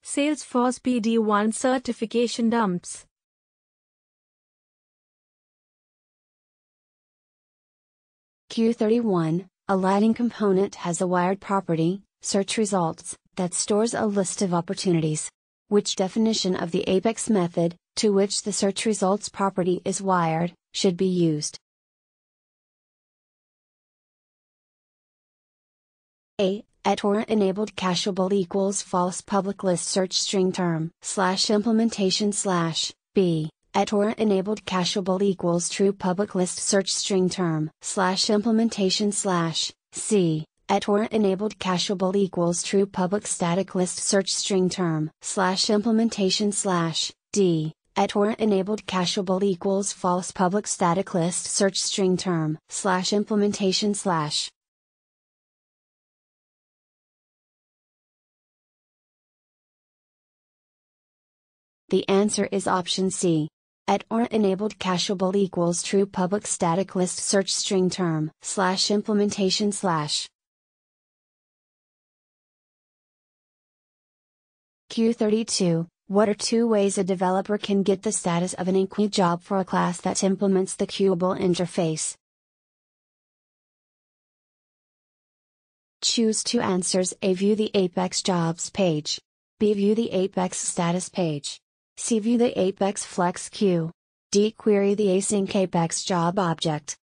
Salesforce PD1 certification dumps. Q31, a lighting component has a wired property, searchResults, that stores a list of opportunities. Which definition of the Apex method, to which the searchResults property is wired, should be used? A. at-or enabled cacheable equals false public list search string term / implementation / B. at-or enabled cacheable equals true public list search string term / implementation / C. at-or enabled cacheable equals true public static list search string term / implementation / D. at-or enabled cacheable equals false public static list search string term / implementation /. The answer is option C. at-or enabled cacheable equals true public static list search string term / implementation /. Q32, what are two ways a developer can get the status of an enquued job for a class that implements the queueable interface? Choose two answers. A. View the Apex jobs page. B. View the Apex status page. C. View the Apex flex queue. D. Query the async Apex job object.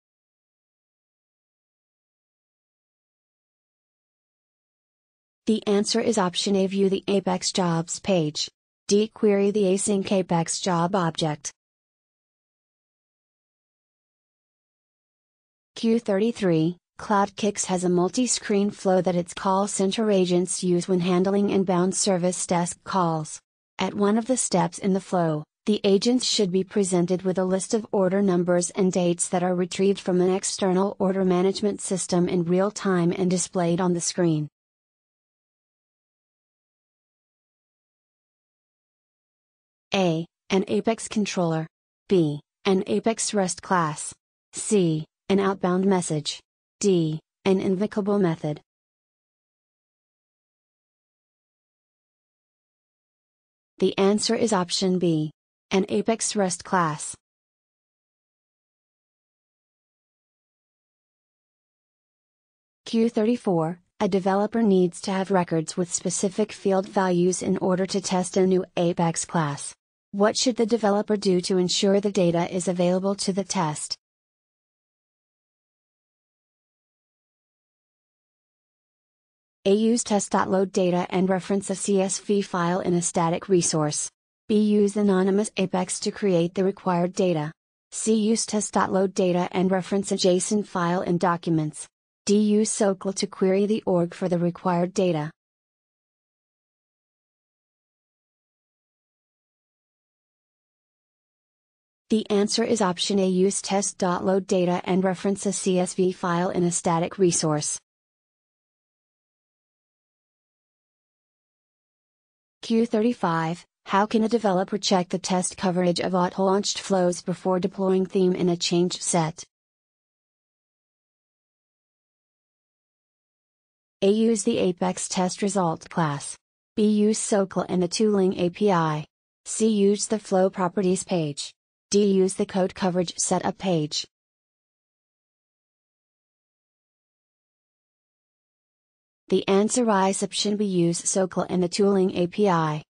The answer is option A. View the Apex jobs page. D. Query the async Apex job object. Q33, CloudKicks has a multi-screen flow that its call center agents use when handling inbound service desk calls. At one of the steps in the flow, the agents should be presented with a list of order numbers and dates that are retrieved from an external order management system in real time and displayed on the screen. A. An Apex controller. B. An Apex REST class. C. An outbound message. D. An invocable method. The answer is option B. An Apex REST class. Q34, a developer needs to have records with specific field values in order to test a new Apex class. What should the developer do to ensure the data is available to the test? A. Use test.load data and reference a CSV file in a static resource. B. Use anonymous Apex to create the required data. C. Use test.load data and reference a JSON file in documents. D. Use SOQL to query the org for the required data. The answer is option A. Use test.load data and reference a CSV file in a static resource. Q35, how can a developer check the test coverage of autolaunched flows before deploying theme in a change set? A. Use the Apex test result class. B. Use SOQL and the tooling API. C. Use the flow properties page. D. Use the code coverage setup page. The answer is option B. Use SOQL and the tooling API.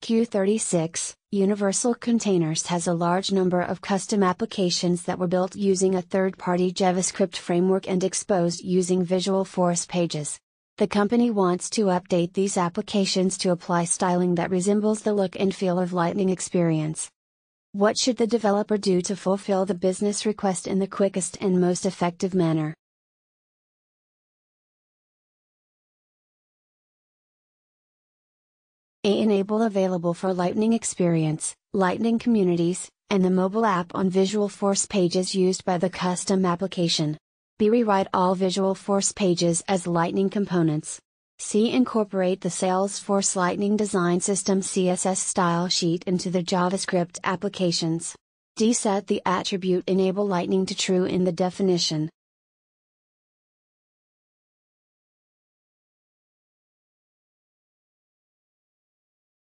Q36, Universal Containers has a large number of custom applications that were built using a third-party Javascript framework and exposed using Visualforce pages. The company wants to update these applications to apply styling that resembles the look and feel of Lightning experience. What should the developer do to fulfill the business request in the quickest and most effective manner? A. Enable available for Lightning experience, Lightning communities, and the mobile app on Visualforce pages used by the custom application. B. Rewrite all Visualforce pages as Lightning components. C. Incorporate the Salesforce Lightning Design System CSS style sheet into the JavaScript applications. D. Set the attribute Enable Lightning to true in the definition.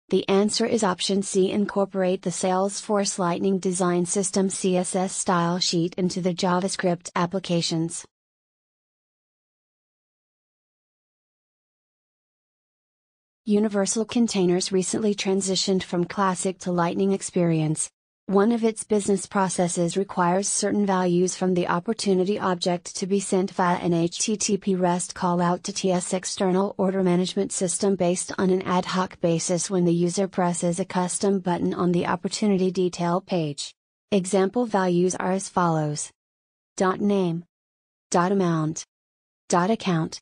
The answer is option C. Incorporate the Salesforce Lightning Design System CSS style sheet into the JavaScript applications. Universal Containers recently transitioned from Classic to Lightning Experience. One of its business processes requires certain values from the opportunity object to be sent via an HTTP REST callout to TS external order management system based on an ad hoc basis when the user presses a custom button on the opportunity detail page. Example values are as follows: .name, .amount, .account.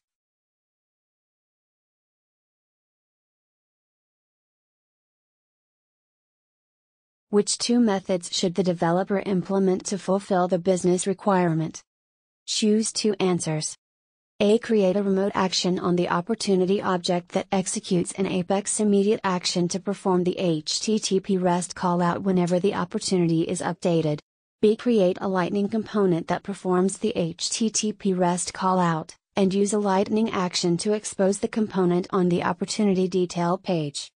Which two methods should the developer implement to fulfill the business requirement? Choose two answers. A. Create a remote action on the opportunity object that executes an Apex immediate action to perform the HTTP REST callout whenever the opportunity is updated. B. Create a Lightning component that performs the HTTP REST callout, and use a Lightning action to expose the component on the opportunity detail page.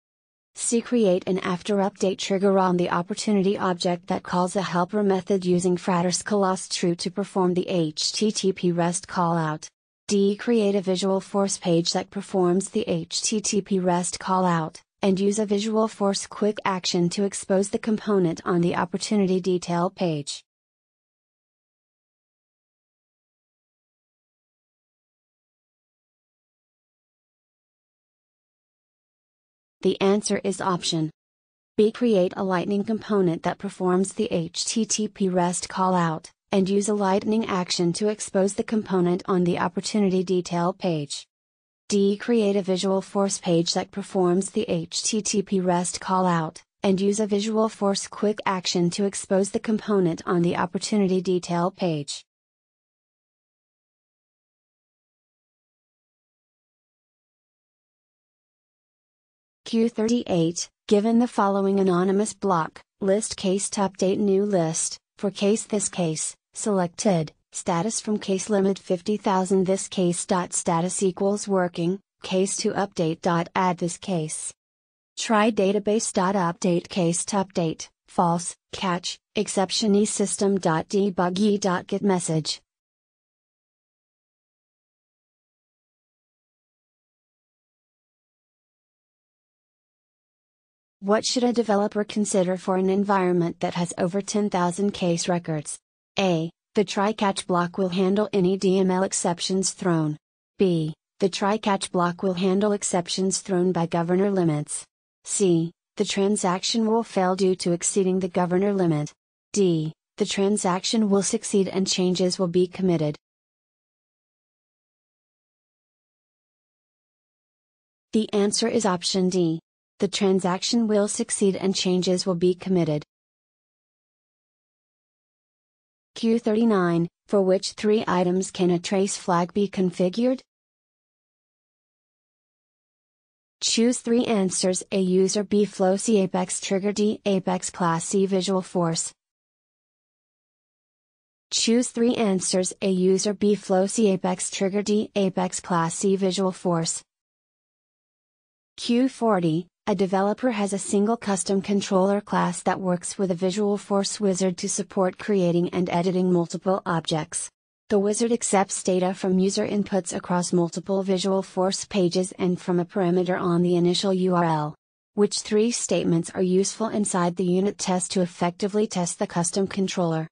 C. Create an after update trigger on the opportunity object that calls a helper method using callout true to perform the HTTP REST callout. D. Create a Visualforce page that performs the HTTP REST callout, and use a Visualforce quick action to expose the component on the opportunity detail page. The answer is option B. Create a Lightning component that performs the HTTP REST callout, and use a Lightning action to expose the component on the opportunity detail page. D. Create a Visualforce page that performs the HTTP REST callout, and use a Visualforce quick action to expose the component on the opportunity detail page. Q38, given the following anonymous block, list case to update new list, for case this case, selected, status from case limit 50,000 this case. Status equals working, case to update. Add this case. Try database. Update case to update, false, catch, exception eSystem.debug get message. What should a developer consider for an environment that has over 10,000 case records? A. The try-catch block will handle any DML exceptions thrown. B. The try-catch block will handle exceptions thrown by governor limits. C. The transaction will fail due to exceeding the governor limit. D. The transaction will succeed and changes will be committed. The answer is option D. The transaction will succeed and changes will be committed. Q39, for which three items can a trace flag be configured? Choose three answers: A. User, B. Flow, C. Apex trigger, D. Apex class, C. Visualforce. Choose three answers: A. User, B. Flow, C. Apex trigger, D. Apex class, C. Visualforce. Q40, a developer has a single custom controller class that works with a Visualforce Wizard to support creating and editing multiple objects. The wizard accepts data from user inputs across multiple Visualforce pages and from a parameter on the initial URL. Which three statements are useful inside the unit test to effectively test the custom controller?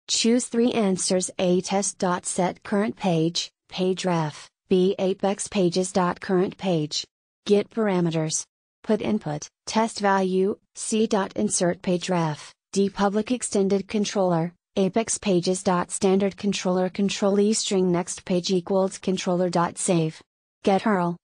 Choose three answers: A. Test.setCurrentPage, PageRef. B. Apex pages.currentPage. Get parameters. Put input, test value, C. Insert PageRef. D. Public extended controller, Apex pages.standardController control eString next page equals controller.save. Get URL.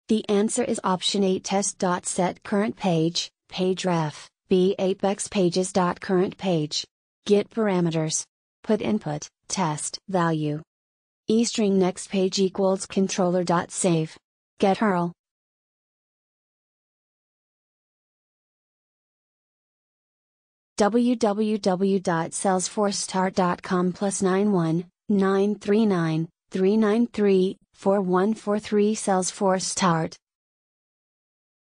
The answer is option A. Test.setCurrentPage, PageRef. B. Apex pages.currentPage. Get parameters. Put input, test value. eString next page equals controller.save. Get URL. www.salesforcestart.com +91 939 393 4143 Salesforcestart